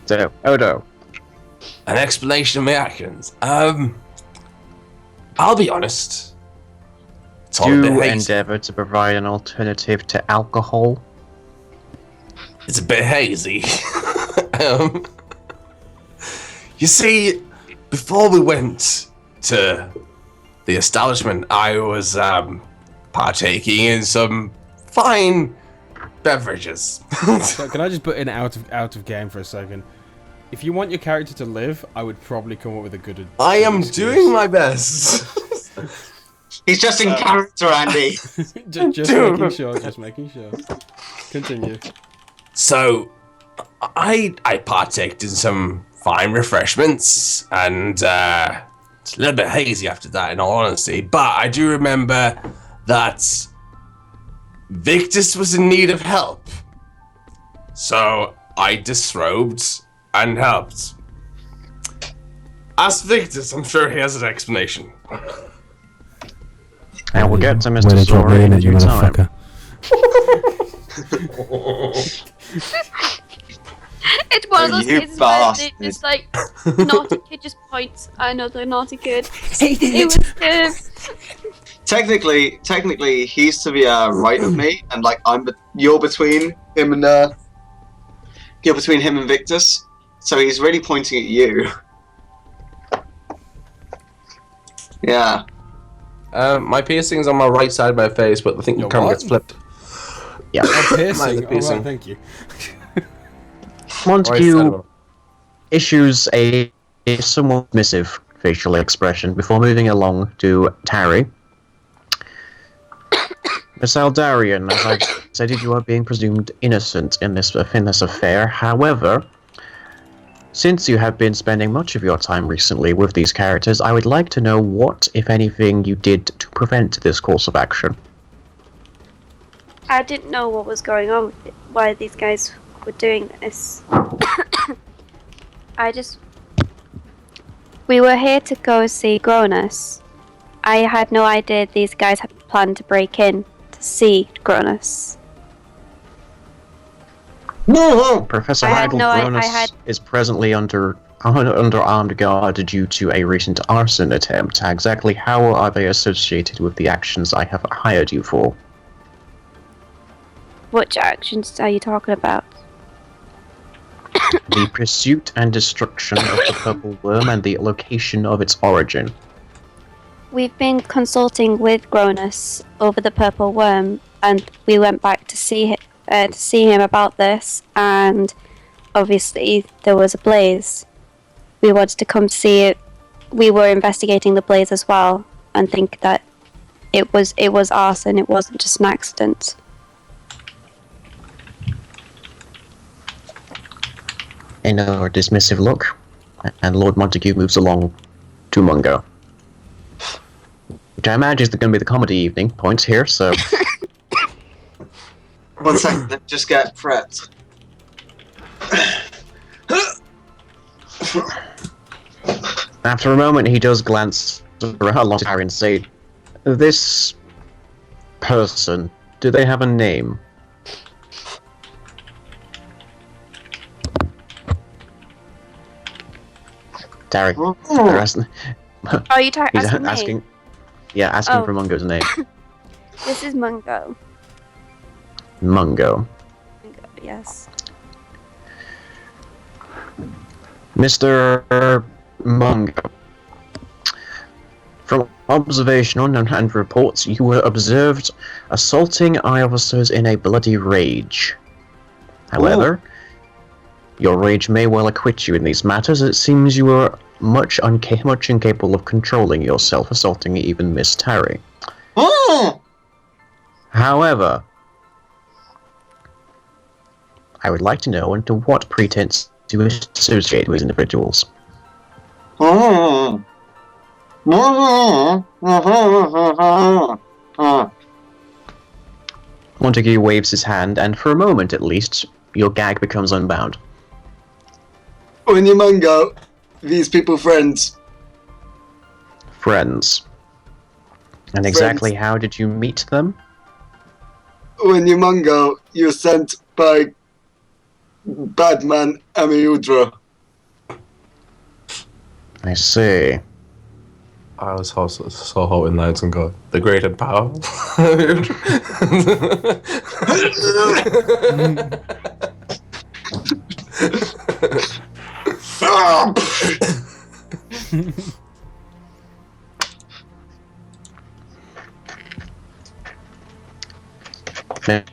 So, Odo. An explanation of my actions. I'll be honest. It's all a bit Do hazy. endeavour to provide an alternative to alcohol. It's a bit hazy. You see, before we went to the establishment, I was partaking in some fine beverages. So can I just put in out of game for a second? If you want your character to live, I would probably come up with a good. I am doing my best. He's just in character, Andy. just making sure. Just making sure. Continue. So, I partaked in some fine refreshments, and it's a little bit hazy after that, in all honesty. But I do remember that Victus was in need of help, so I disrobed and helped. Ask Victus, I'm sure he has an explanation. And we'll get to Mr. Zora in due time. It's one of those You cases where bastard. they just like naughty kid just points at another naughty kid. It was Technically, he's to the right of me, and like you're between him and Victus. So he's really pointing at you. Yeah. My piercing's on my right side of my face, but I think the Your camera what? gets flipped. Yeah. Piercing. piercing. Right, thank you. Montague issues a somewhat dismissive facial expression before moving along to Tarry. Miss Aldarian, as I've stated, you are being presumed innocent in this affair. However, since you have been spending much of your time recently with these characters, I would like to know what, if anything, you did to prevent this course of action. I didn't know what was going on with it, why these guys were doing this. We were here to go see Gronus. I had no idea these guys had planned to break in to see Gronus. Professor I had Heidel no- I Gronus had- is presently under armed guard due to a recent arson attempt. Exactly how are they associated with the actions I have hired you for? Which actions are you talking about? The pursuit and destruction of the purple worm and the location of its origin. We've been consulting with Gronus over the purple worm, and we went back to see him about this, and obviously there was a blaze. We wanted to come see it. We were investigating the blaze as well, and think that it was arson. It wasn't just an accident. Another dismissive look, and Lord Montague moves along to Mungo. Which I imagine is going to be the comedy evening points here, so... 1 second, let me just get prepped. After a moment, he does glance around Harry and say, "This person, do they have a name?" Derek, they're asking, Are you he's asking me? asking Oh. for Mungo's name. This is Mungo. Mungo. Mungo, yes. Mr. Mungo. From observation and reports, you were observed assaulting eye officers in a bloody rage. However, your rage may well acquit you in these matters. It seems you were much incapable of controlling yourself, assaulting even Miss Terry. However, I would like to know under what pretense you associate with individuals. Montague waves his hand, and for a moment at least, your gag becomes unbound. When you Mungo, these people friends. Friends. And exactly how did you meet them? When you Mungo, you're sent by Badman Amiudra. I see. I was so hoping Lions and God, the great and powerful.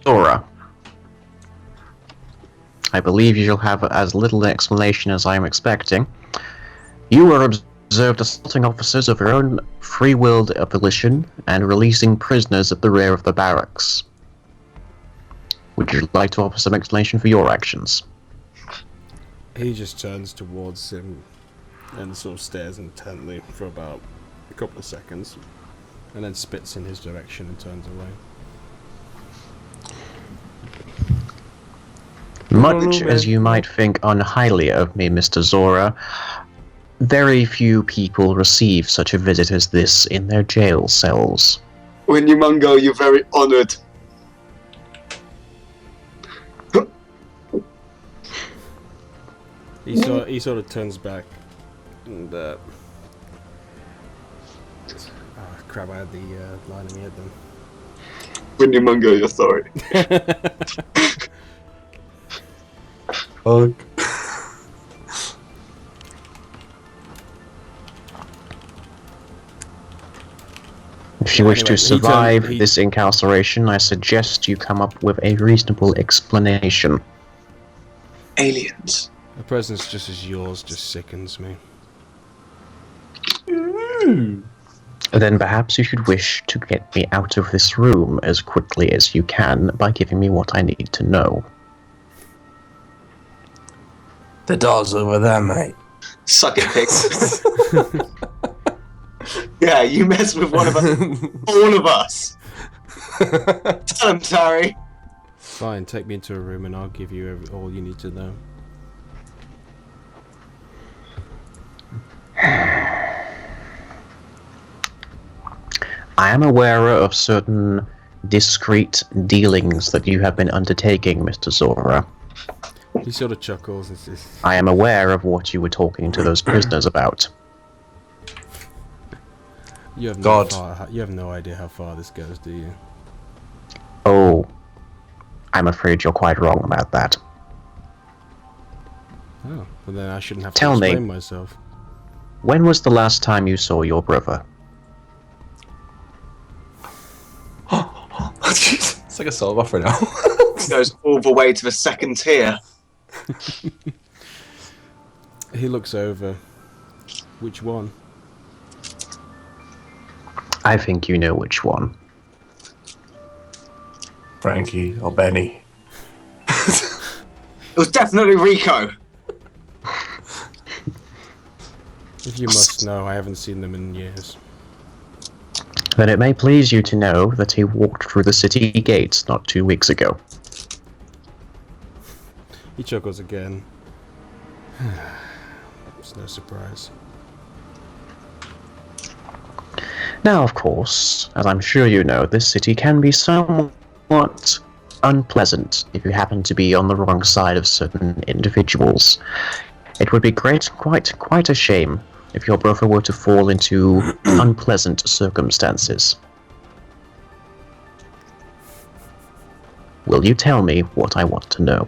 Nora, I believe you shall have as little explanation as I am expecting. You were observed assaulting officers of your own free-willed volition and releasing prisoners at the rear of the barracks. Would you like to offer some explanation for your actions? He just turns towards him and sort of stares intently for about a couple of seconds, and then spits in his direction and turns away. Much as you might think unhighly of me, Mr. Zora, very few people receive such a visit as this in their jail cells. Winnie-Mungo, you're very honoured. He sort of turns back and crap, I had the line in my head then. Winnie-Mungo, you're sorry. Fuck. If you wish Anyway, to survive he- this incarceration, I suggest you come up with a reasonable explanation. Aliens. A presence just as yours just sickens me. Then perhaps you should wish to get me out of this room as quickly as you can by giving me what I need to know. The door's over there, mate. Suck it, pigs. Yeah, you mess with one of us. All of us. Tell him, Tari. Fine, take me into a room and I'll give you all you need to know. I am aware of certain discreet dealings that you have been undertaking, Mr. Zora. He sort of chuckles and says, I am aware of what you were talking to those prisoners about. you have God. you have no idea how far this goes, do you? Oh, I'm afraid you're quite wrong about that. Oh, well then I shouldn't have Tell to me. explain myself. When was the last time you saw your brother? It's like a soul buffer now. Goes all the way to the second tier. He looks over. Which one? I think you know which one. Frankie or Benny. It was definitely Rico. If you must know, I haven't seen them in years. Then it may please you to know that he walked through the city gates not 2 weeks ago. He chuckles again. It's no surprise. Now, of course, as I'm sure you know, this city can be somewhat unpleasant if you happen to be on the wrong side of certain individuals. It would be quite a shame if your brother were to fall into unpleasant circumstances. Will you tell me what I want to know?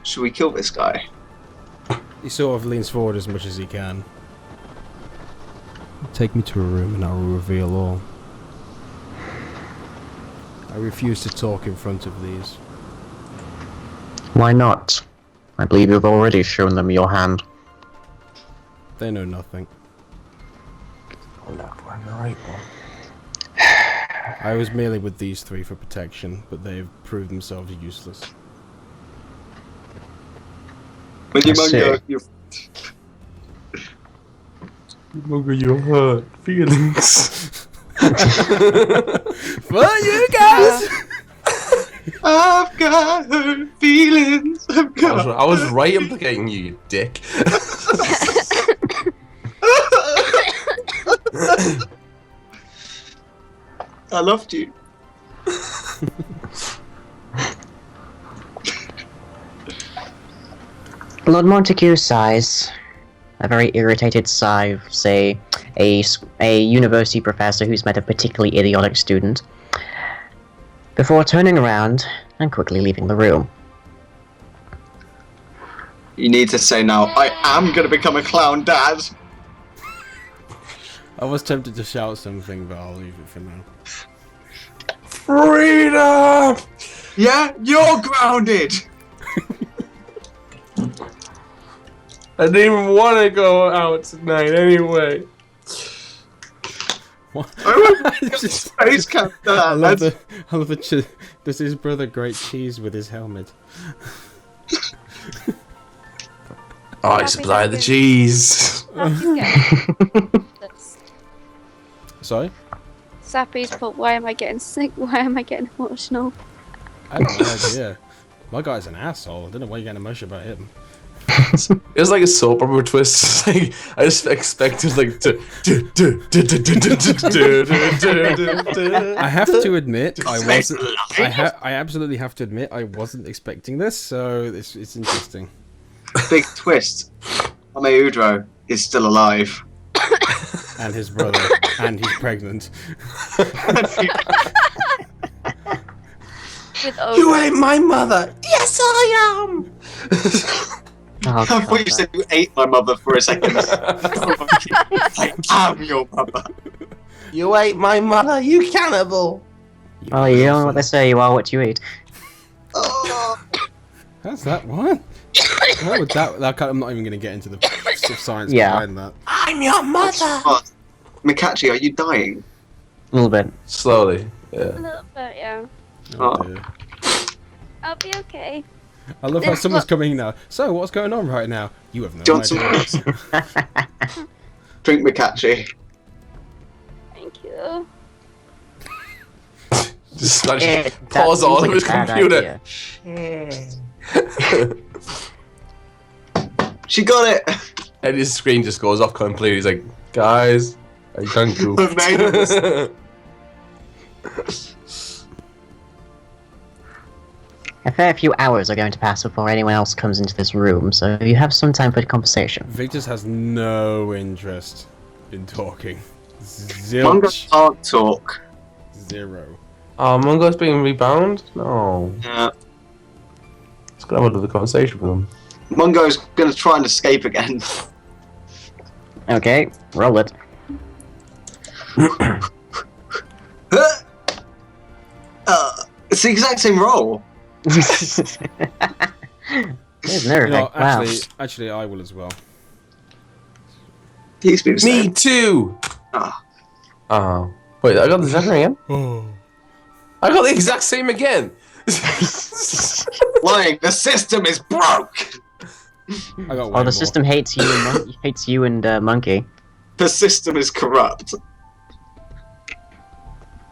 Should we kill this guy? He sort of leans forward as much as he can. Take me to a room and I will reveal all. I refuse to talk in front of these. Why not? I believe you've already shown them your hand. They know nothing. Oh, no, I'm the right one. I was merely with these three for protection, but they've proved themselves useless. Winnie-Mungo, see. you're... Mungo, you hurt feelings. For you guys! I've got hurt feelings. I was right implicating you, you dick. I loved you. Lord Montague sighs. A very irritated sigh of, say, a university professor who's met a particularly idiotic student, before turning around and quickly leaving the room. You need to say now, I am going to become a clown, Dad. I was tempted to shout something, but I'll leave it for now. Freedom! Yeah, you're grounded. I didn't even want to go out tonight anyway. What? I want to become space captain. I love the does his brother grate cheese with his helmet? I supply the cheese. Sorry? Sappy's put, why am I getting sick? Why am I getting emotional? I have no idea. My guy's an asshole. I don't know why you're getting emotional about him. It was like a soap opera twist. Like I just expected like to. I have to admit, I wasn't. I absolutely have to admit, I wasn't expecting this. So it's interesting. Big twist. Ame Udro is still alive. And his brother, and he's pregnant. With You ain't my mother. Yes, I am. Oh, I thought you said you ate my mother for a second. I am your mother. You ate my mother, you cannibal. Well, you know what they say, you are what you eat. Oh. How's that? What? How would that I'm not even going to get into the science Yeah. behind that. I'm your mother. Oh, Mikachi, are you dying? A little bit. Slowly. A Yeah. little bit, yeah. Oh, Oh. dear. I'll be okay. I love how someone's coming in now. So, what's going on right now? You have no Johnson, idea. drink Mikachi. Thank you. Just like That pause seems all like of a his bad computer. idea. She got it. And his screen just goes off completely. He's like, guys, I can't go. I've made it. A fair few hours are going to pass before anyone else comes into this room, so you have some time for conversation. Victus has no interest in talking. Mongo Zilch. can't talk. Zero. Oh, Mungo's being rebound? No. Yeah. Let's go have another conversation with him. Mongo's gonna try and escape again. Okay, roll it. It's the exact same role. There's nerve. No, Wow. actually, I will as well. He used to be the Me same. too! Ah. Oh. Wait, I got the second again? Oh. I got the exact same again! Lying, the system is broke! I got Oh, way the more. system hates you and hates you and Monkey. The system is corrupt.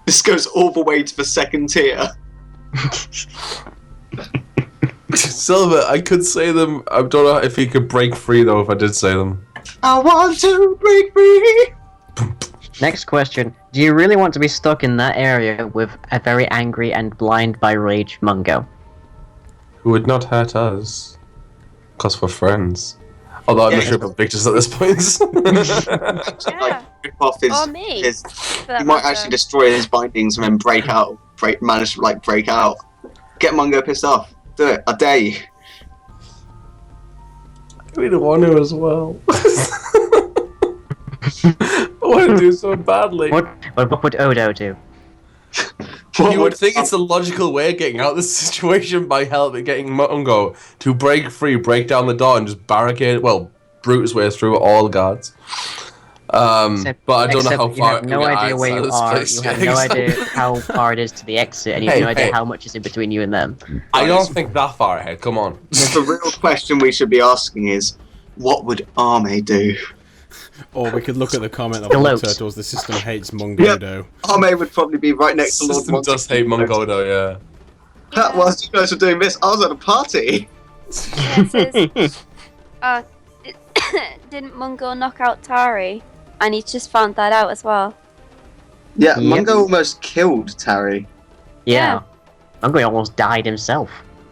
This goes all the way to the second tier. Silver, I could say them. I don't know if he could break free though if I did say them. I want to break free! Next question. Do you really want to be stuck in that area with a very angry and blind by rage Mungo? Who would not hurt us. Because we're friends. Although I'm not sure about pictures at this point. Like, rip off his, Or me. his for that he might matter. actually destroy his bindings and then manage to like break out. Get Mungo pissed off. Do it. I dare you. We don't want to as well. I want to do so badly. What would Odo do? You would think it's the logical way of getting out of this situation by getting Mungo to break free, break down the door, and just barricade. Well, brute his way through all the guards. But I don't know how You far. have no idea where you are. You have no idea how far it is to the exit, and you have no idea how much is in between you and them. I don't think that far ahead. Come on. The real question we should be asking is, what would Arme do? Or we could look at the comment of Gloat. Lord Turtles, the system hates Mungo. Arme would probably be right next to Lord System does hate Mungo though, yeah. That whilst you guys were doing this, I was at a party. Yeah, it says, didn't Mungo knock out Tari? And he's just found that out as well. Yeah, Yep. Mungo almost killed Tari. Yeah. Mungo almost died himself.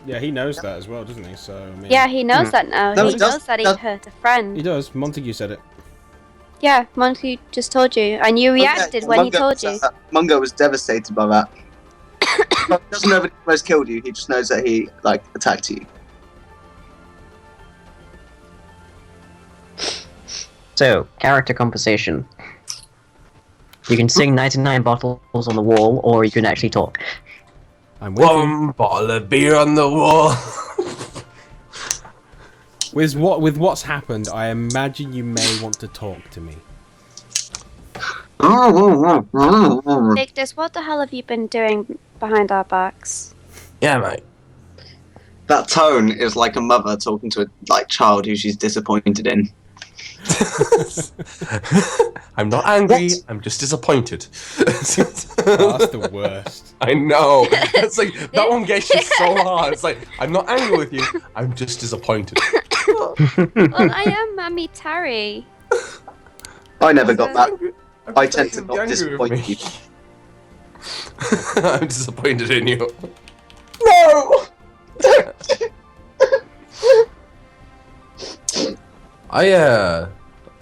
Yeah, he knows that as well, doesn't he? So I mean, Yeah, he knows that now. No, he he does- knows that he does- hurt a friend. he does. Montague said it. Yeah, Monkey just told you, and you reacted when he told you. Mungo was devastated by that. He doesn't know that he almost killed you. He just knows that he attacked you. So, character composition. You can sing 99 bottles on the wall, or you can actually talk. I'm with you. One bottle of beer on the wall. With what's happened, I imagine you may want to talk to me. Victus, what the hell have you been doing behind our backs? Yeah, mate. That tone is like a mother talking to a child who she's disappointed in. I'm not angry. What? I'm just disappointed. Oh, that's the worst. I know. It's like that one gets you so hard. It's like I'm not angry with you. I'm just disappointed. Well, I am Mammy Tarry. I never got that. I'm I tend to just not angry with disappoint me. people. I'm disappointed in you. No.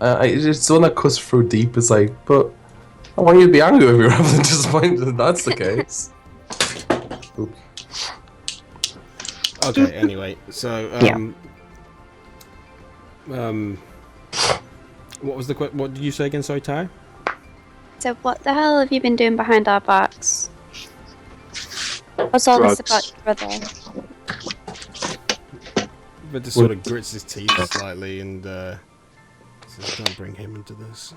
It's the one that cuts through deep. It's like, but I want you to be angry with me rather than disappointed if that's the case. Oops. Okay. Anyway, so what was the what did you say again? Sorry, Ty. So what the hell have you been doing behind our backs? What's all this Drugs. about your brother? But just sort of grits his teeth slightly and says, "Don't bring him into this."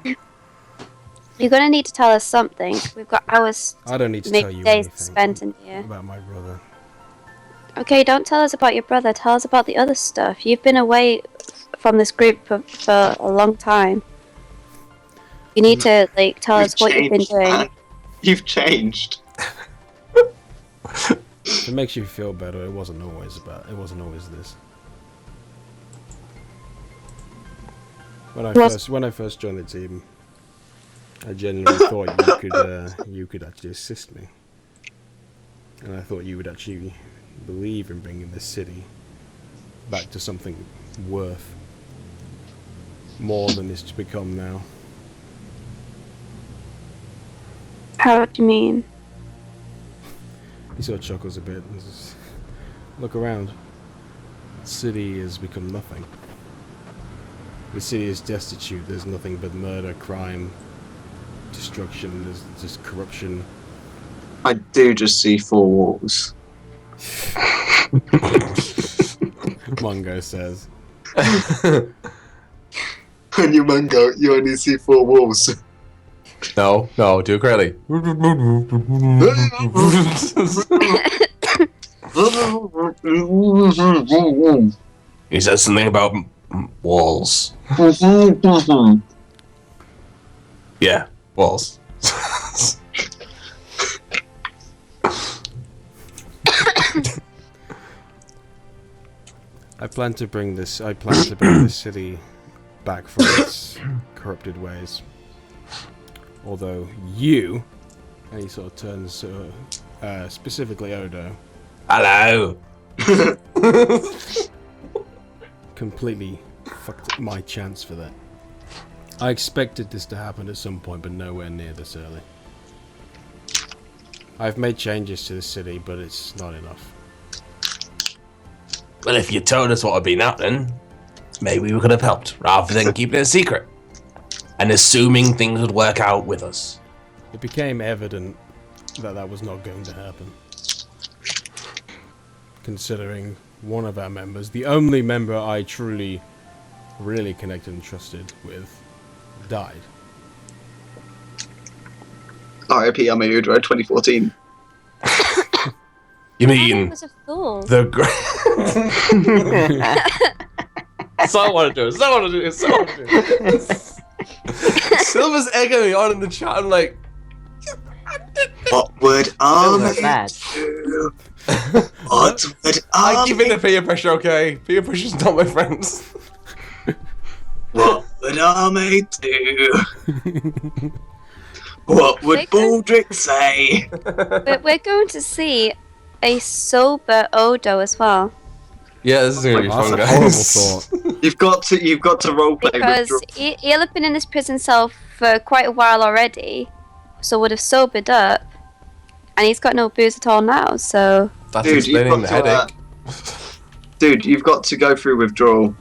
You're gonna need to tell us something. We've got hours, I don't need to tell maybe you days anything spent in here. about my brother. Okay, don't tell us about your brother. Tell us about the other stuff. You've been away from this group for a long time. You need to tell us what you've been doing. Man. You've changed. If it makes you feel better, it wasn't always this. When I first joined the team, I genuinely thought you could actually assist me, and I thought you would actually believe in bringing this city back to something worth more than it's become now. How do you mean? He sort of chuckles a bit and says, "Look around. The city has become nothing. The city is destitute. There's nothing but murder, crime, destruction. There's just corruption." I do just see 4 walls. Mungo says. And you Mungo, you only see 4 walls. No, do it correctly. He says something about walls. Yeah, walls. I plan to bring this city back from its corrupted ways. Although you, and he sort of turns to specifically Odo, Hello. completely fucked up my chance for that. I expected this to happen at some point, but nowhere near this early. I've made changes to the city, but it's not enough. Well, if you told us what had been happening, maybe we could have helped, rather than keeping it a secret and assuming things would work out with us. It became evident that that was not going to happen. Considering one of our members, the only member I truly, really connected and trusted with, died. R.I.P. Amayudra 2014. You mean was a fool. the great? So I want to do it. Silver's egging me on in the chat. I'm like, What would Silver's Amay bad. do? What would I give in to Amay peer pressure, okay? Peer pressure's not my friends. What would Amay do? What would They could- Baldric say? We're going to see a sober Odo as well. Yeah, this is gonna be That's fun, a horrible guys. thought. You've got to roleplay with Because Drool. he'll have been in this prison cell for quite a while already, so would have sobered up, and he's got no booze at all now. So That's Dude, you've explaining got the to, headache. dude, you've got to go through withdrawal.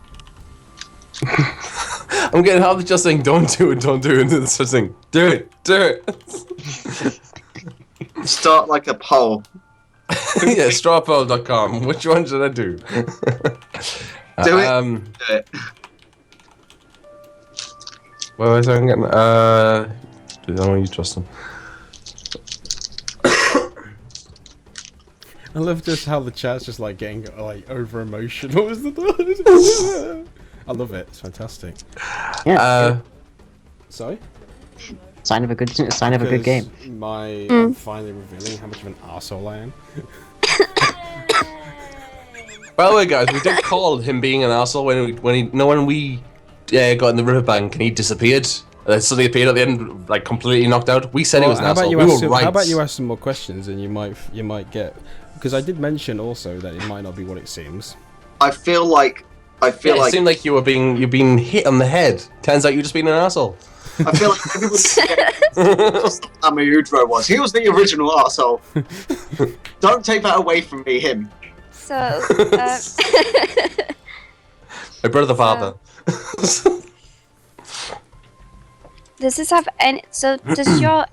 I'm getting half just saying don't do it, and then just saying do it. Start like a poll. Yeah, strawpoll.com. Which one should I do? Do it. Um, Do it. What was I getting? I don't know, you trust him. I love just how the chat's just like getting like over emotional. I love it. It's fantastic. Yeah. Sorry. Sign of a good game. I'm finally revealing how much of an arsehole I am. By the way, guys, we did call him being an asshole when we got in the riverbank and he disappeared. Suddenly appeared at the end, like completely knocked out. We said he was an asshole. We were right. How about you ask some more questions and you might get, because I did mention also that it might not be what it seems. I feel like It seemed like you're being hit on the head. Turns out you're just being an asshole. I feel like everybody forgets Amahudro was. He was the original arsehole. Don't take that away from me, him. so My brother, father. does this have any? So does your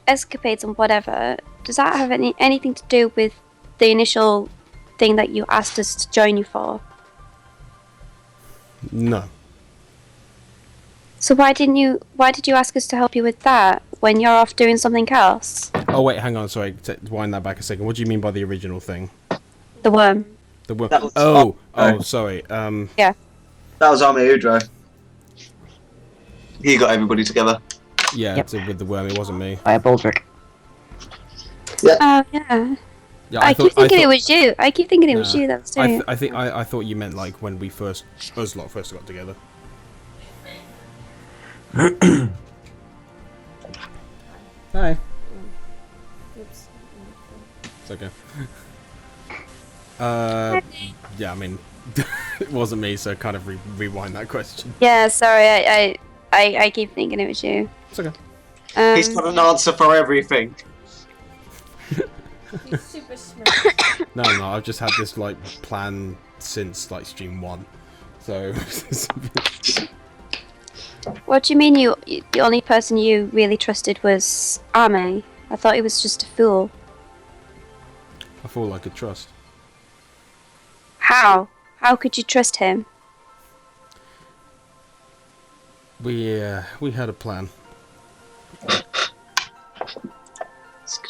escapades and whatever? Does that have anything to do with the initial thing that you asked us to join you for? No. So why did you ask us to help you with that when you're off doing something else? Oh wait, hang on. Sorry, wind that back a second. What do you mean by the original thing? The worm. The worm. That was- Oh, oh. sorry. Yeah. That was Amahudro. He got everybody together. Yeah, Yep. with the worm. It wasn't me. By a Baldric. Oh yeah. Yeah, I keep thinking it was you. I keep thinking it Nah. was you that was doing it. I thought you meant like when we us lot first got together. Hi. Oops. It's okay. Yeah, I mean, it wasn't me, so kind of rewind that question. Yeah, sorry. I keep thinking it was you. It's okay. He's got an answer for everything. He's super smart. No, I've just had this like plan since like stream 1. So What do you mean the only person you really trusted was Ame? I thought he was just a fool. I feel like I trust. How? How could you trust him? We had a plan.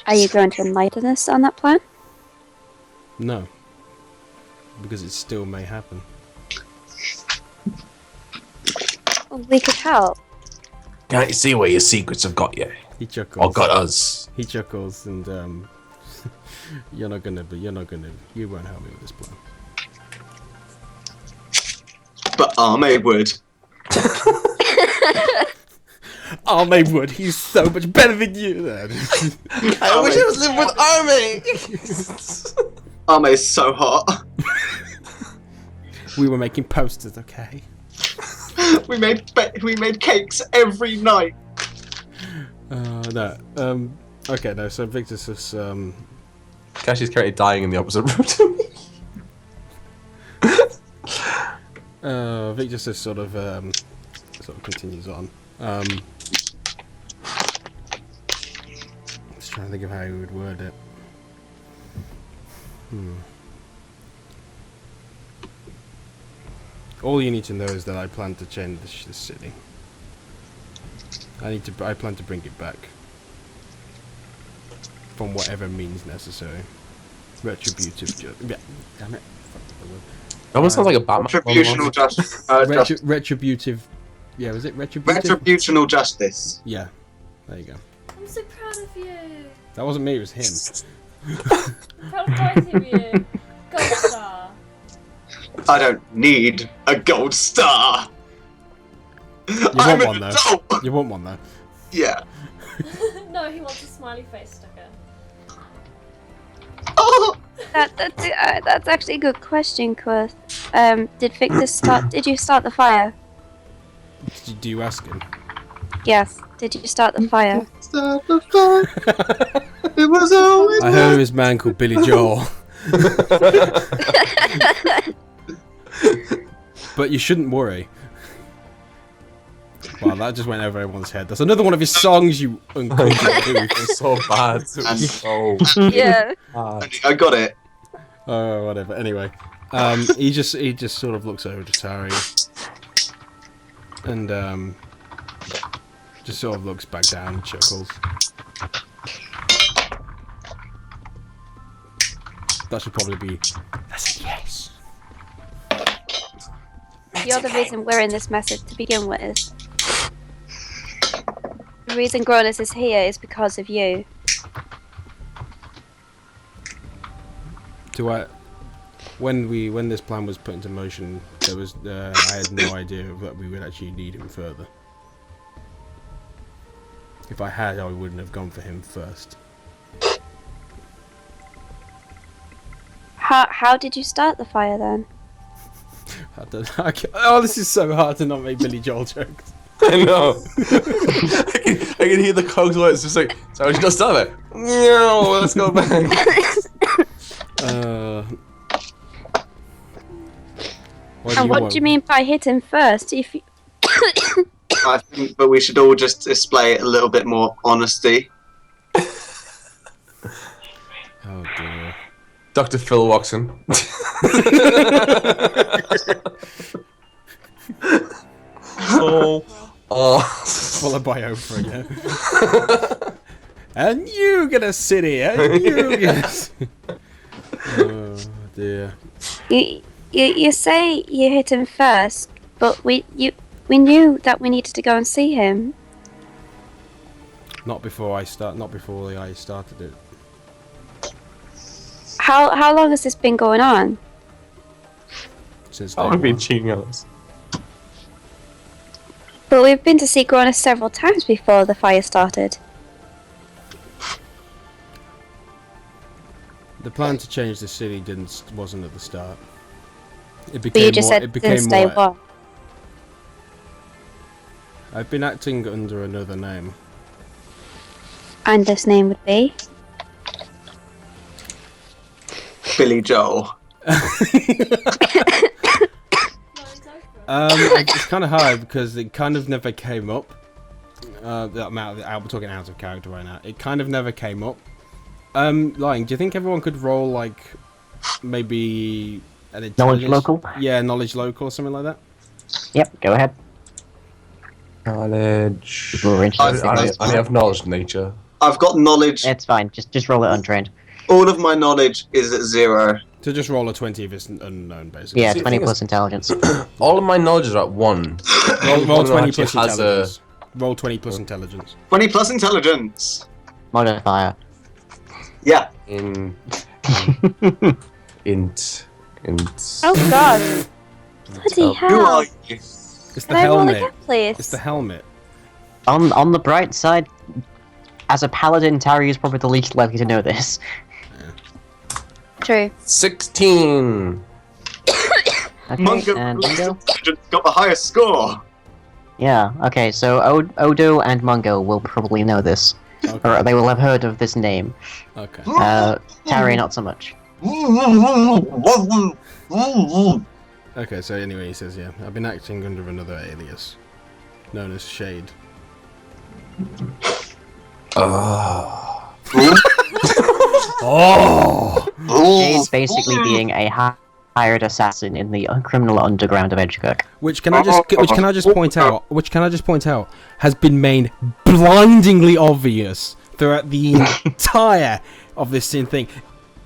Are you going to enlighten us on that plan? No. Because it still may happen. Well, we could help. Can't you see where your secrets have got you? He chuckles. Or got us? He chuckles and you won't help me with this plan. But Ame would. Ame would. He's so much better than you. Then. I wish I was living with Army! Ame's so hot. We were making posters, okay? We made cakes every night. No. Okay, no. So Victor's just Cashy's currently dying in the opposite room to me. Victor just sort of continues on. Just trying to think of how he would word it. All you need to know is that I plan to change this city. I plan to bring it back. From whatever means necessary. Retributive yeah, damn it. Fuck the word. That almost sounds like a Batman. Retributional justice. Retributive. Yeah, was it retributive? Retributional justice. Yeah. There you go. I'm so proud of you. That wasn't me, it was him. I'm proud of both of you. Gold star. I don't need a gold star. You I'm want an one though. adult. You want one though. Yeah. No, he wants a smiley face sticker. Oh! That's actually a good question, Quirth. Did Victor start? Did you start the fire? Do you ask him? Yes. Did you start the fire? Start the fire. It was always. I heard of this man called Billy Joel. But you shouldn't worry. Wow, that just went over everyone's head. That's another one of his songs, you uncouth. It's so bad. It's so Yeah. bad. I got it. Oh, whatever. Anyway, he just sort of looks over to Tari, and just sort of looks back down and chuckles. That should probably be. That's a yes. You're the reason we're in this message to begin with. The reason Gronus is here is because of you. Do I? When this plan was put into motion, there was I had no idea that we would actually need him further. If I had, I wouldn't have gone for him first. How did you start the fire then? Oh, this is so hard to not make Billy Joel jokes. I know. I can hear the cogs words. It's just like, so you just start it. No, let's go back. What do you mean by hit him first? If you... I think, but we should all just display a little bit more honesty. Oh dear. Dr. Phil Watson. Followed by Oprah, yeah. And you get a city, and you get. Oh dear. You say you hit him first, but we knew that we needed to go and see him. Not before I started it. How long has this been going on? Since day I've been one. cheating on us. But we've been to see Gronus several times before the fire started. The plan to change the city wasn't at the start. It became But you just more, said it became since day more. one. I've been acting under another name. And this name would be? Billy Joel. It's kind of hard because it kind of never came up. We're talking out of character right now. It kind of never came up. Lying. Do you think everyone could roll like maybe an Knowledge intelligence- local? Yeah, knowledge local or something like that. Yep, go ahead. Knowledge. We're interested. I have knowledge of nature. I've got knowledge. It's fine. Just roll it untrained. All of my knowledge is at 0. So just roll a 20 if it's unknown, basically. Yeah, See, the 20 thing plus is- intelligence. All of my knowledge is at 1. Roll 20 actually plus has intelligence. Roll 20 plus intelligence. 20 plus intelligence. Modifier. Yeah. int. Oh god. Bloody Oh, hell. Who are you? It's the Can I roll helmet. again, please? It's the helmet. On the bright side, as a paladin, Tari is probably the least likely to know this. True. 16. Okay, Mungo and Mungo? got the highest score. Yeah, okay, so Odo and Mungo will probably know this. Okay. Or they will have heard of this name. Okay. Tari, not so much. Okay, so anyway, he says, yeah, I've been acting under another alias, known as Shade. Shade's basically being a hired assassin in the criminal underground of Edgekirk. Which can I just point out has been made blindingly obvious throughout the entire of this thing,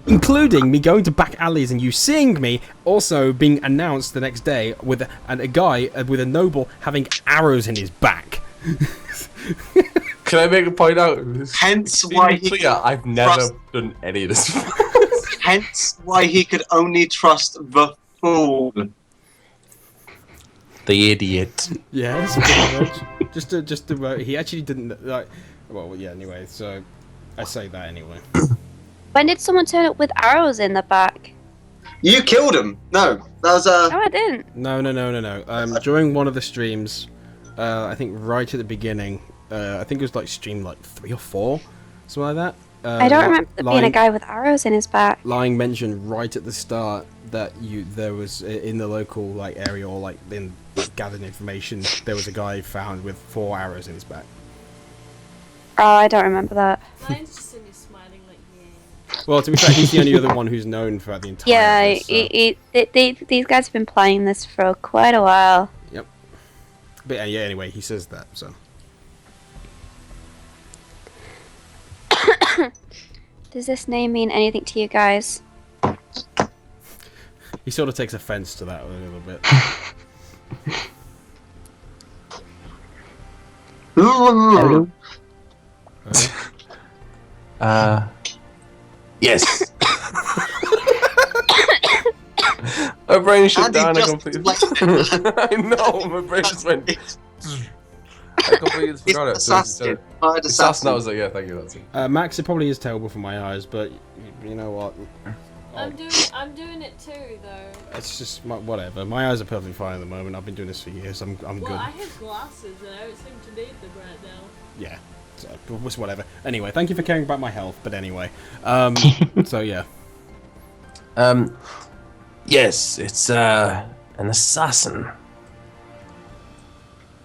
including me going to back alleys and you seeing me also being announced the next day with a guy with a noble having arrows in his back. Can I make a point out? Hence To be why he clear, I've never trust- done any of this. Hence why he could only trust the fool. The idiot. Yes, pretty much. just to he actually didn't like. Well, yeah. Anyway, so I say that anyway. When did someone turn up with arrows in the back? You killed him. No, that was No, I didn't. No. During one of the streams, I think right at the beginning, I think it was like stream like 3 or 4, something like that. I don't remember there being a guy with arrows in his back. Lying mentioned right at the start that there was in the local like area or like in gathered information there was a guy found with 4 arrows in his back. Oh, I don't remember that. Mine's just in me smiling like, yeah. Well, to be fair, he's the only other one who's known throughout the entire. Yeah, so. these guys have been playing this for quite a while. Yep. But yeah, anyway, he says that so. Does this name mean anything to you guys? He sort of takes offense to that a little bit. Hello? Yes. My brain shut Andy down. I just completely. explained it. I know. My brain just went. I completely It's forgot it. assassin. Hired Assassin. assassin. That was like, yeah. Thank you. That's it. Max, it probably is terrible for my eyes, but you know what? I'm doing it too, though. It's just whatever. My eyes are perfectly fine at the moment. I've been doing this for years. I'm Well, good. I have glasses and I don't seem to need them right now. Yeah. So, it's whatever. Anyway, thank you for caring about my health. But anyway, so yeah. Yes, it's an assassin.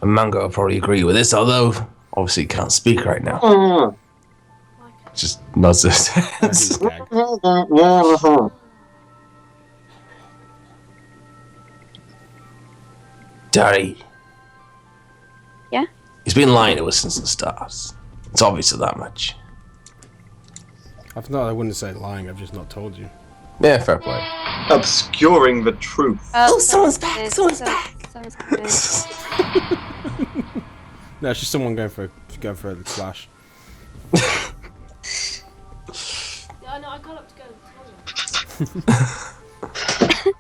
And Mango will probably agree with this, although obviously he can't speak right now. Mm. Just nods his That's head. his gag. Daddy. Yeah? He's been lying to us since the start. It's obvious of that much. I wouldn't say lying. I've just not told you. Yeah, fair play. Obscuring the truth. Oh, someone's back, someone's back! Someone's coming. No, it's just someone going for a slash. Yeah, I know, I got up to go to the toilet.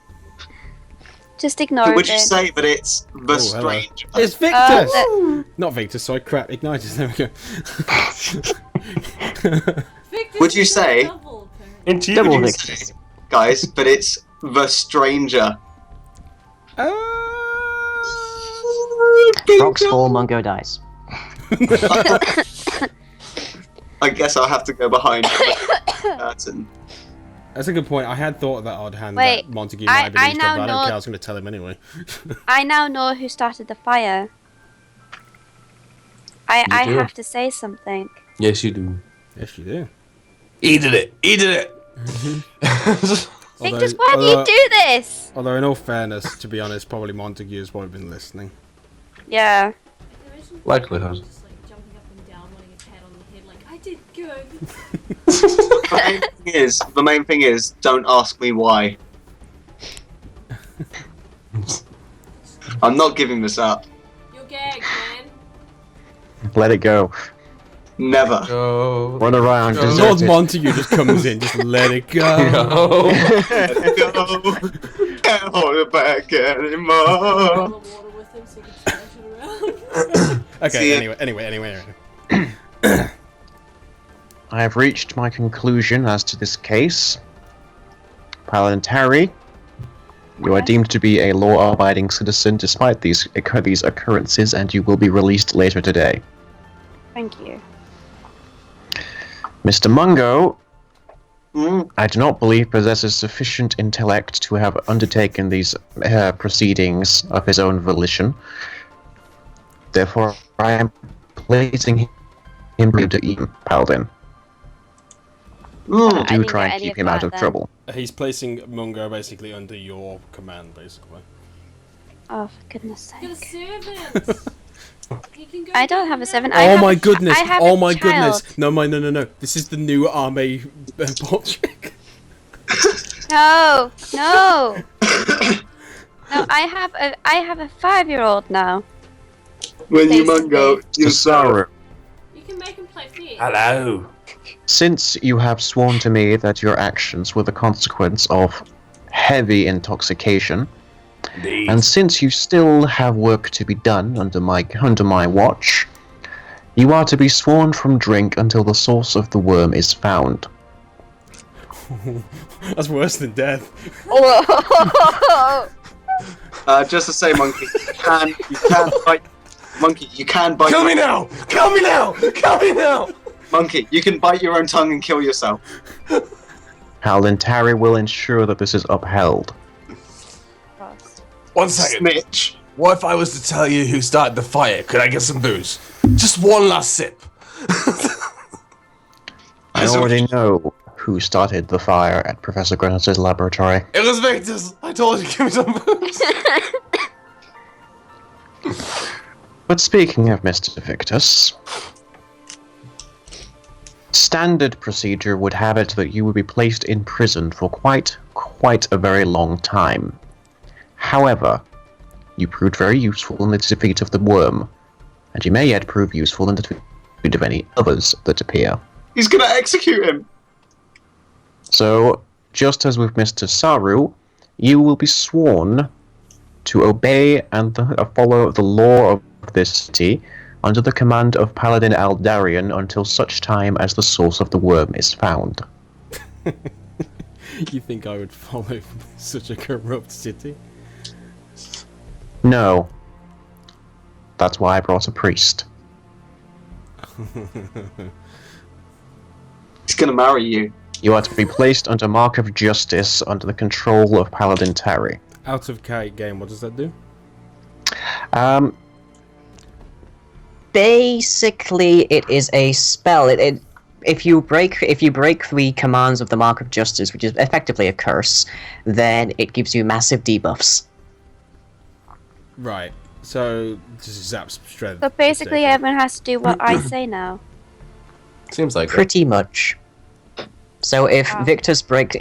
Just ignore it. Would you then. say that it's the hello. strange? It's Victus. that- Not Victus. Sorry, crap. Ignitus. There we go. Victor, Would you you're say- double, apparently. Double Would you Victus. say, guys, but it's the stranger. Rocks fall, Mungo dies. I guess I'll have to go behind the curtain. That's a good point. I had thought of that odd hand Wait, that Montague might have been I used, now but I don't know- care. I was going to tell him anyway. I now know who started the fire. I do? have to say something. Yes, you do. Yes, you do. He did it. He did it. Victus, why do you do this? Although, in all fairness, to be honest, probably Montague has probably been listening. Yeah. Imagine Likelihood. just like jumping up and down, wanting a pat on the head, like, I did good. The main thing is, don't ask me why. I'm not giving this up. You're gagged, man. Let it go. Never. Go. Run around, Go. Lord deserted. Montague just comes in, just let it go. Go. Go. Can't hold it back anymore. Fill the water with him so you can splash it around. Okay, See ya. anyway. I have reached my conclusion as to this case. Paladin Tarry, you are Okay. deemed to be a law-abiding citizen despite these occurrences, and you will be released later today. Thank you. Mr. Mungo, Mm. I do not believe possesses sufficient intellect to have undertaken these proceedings of his own volition. Therefore, I am placing him to Eam, Paladin. Mm. I Do didn't try get and any keep of him out that of then. trouble. He's placing Mungo basically under your command, basically. Oh, for goodness Get a sake. servant. He can go I don't get have a him servant. now. I Oh have my a- goodness! I have Oh a my child. goodness! No! This is the new army bot trick. No, no. No, I have a 5-year-old now. When you Basically. mungo, you Sasaru, You can make him play fair. Hello. since you have sworn to me that your actions were the consequence of heavy intoxication, Indeed. and since you still have work to be done under my watch, you are to be sworn from drink until the source of the worm is found. That's worse than death. Oh. Just to say, Monkey, you can bite. Monkey, you can bite. Kill me now! Kill me now! Kill me now! Monkey, you can bite your own tongue and kill yourself. Paladin Tari will ensure that this is upheld. 1 second. Snitch. What if I was to tell you who started the fire? Could I get some booze? Just one last sip. I already know who started the fire at Professor Granite's laboratory. It was Victus. I told you, give me some booze. But speaking of Mr. Victus, standard procedure would have it that you would be placed in prison for quite a very long time. However, you proved very useful in the defeat of the worm, and you may yet prove useful in the defeat of any others that appear. He's gonna execute him. So, just as with Mr. Saru, you will be sworn to obey and follow the law of this city under the command of Paladin Aldarian until such time as the source of the worm is found. You think I would follow such a corrupt city? No. That's why I brought a priest. He's gonna marry you. You are to be placed under mark of justice under the control of Paladin Tari. Out of game, what does that do? Basically, it is a spell. If you break the commands of the Mark of Justice, which is effectively a curse, then it gives you massive debuffs. Right. So just zaps strength. So basically, everyone has to do what I say now. Seems like it. Pretty much. So if Victus breaks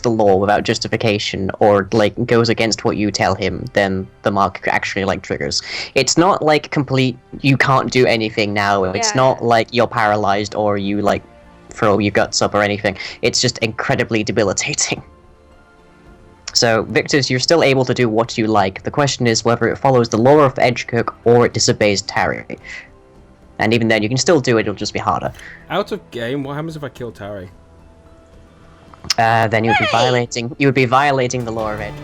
the law without justification or like goes against what you tell him, then the mark actually like triggers. It's not like complete you can't do anything now. It's Yeah. not like you're paralyzed or you like throw your guts up or anything. It's just incredibly debilitating. So Victus, you're still able to do what you like. The question is whether it follows the law of Edgekirk or it disobeys Tari. And even then, you can still do it. It'll just be harder. Out of game, what happens if I kill Tari? Then you would be violating the law of Edge.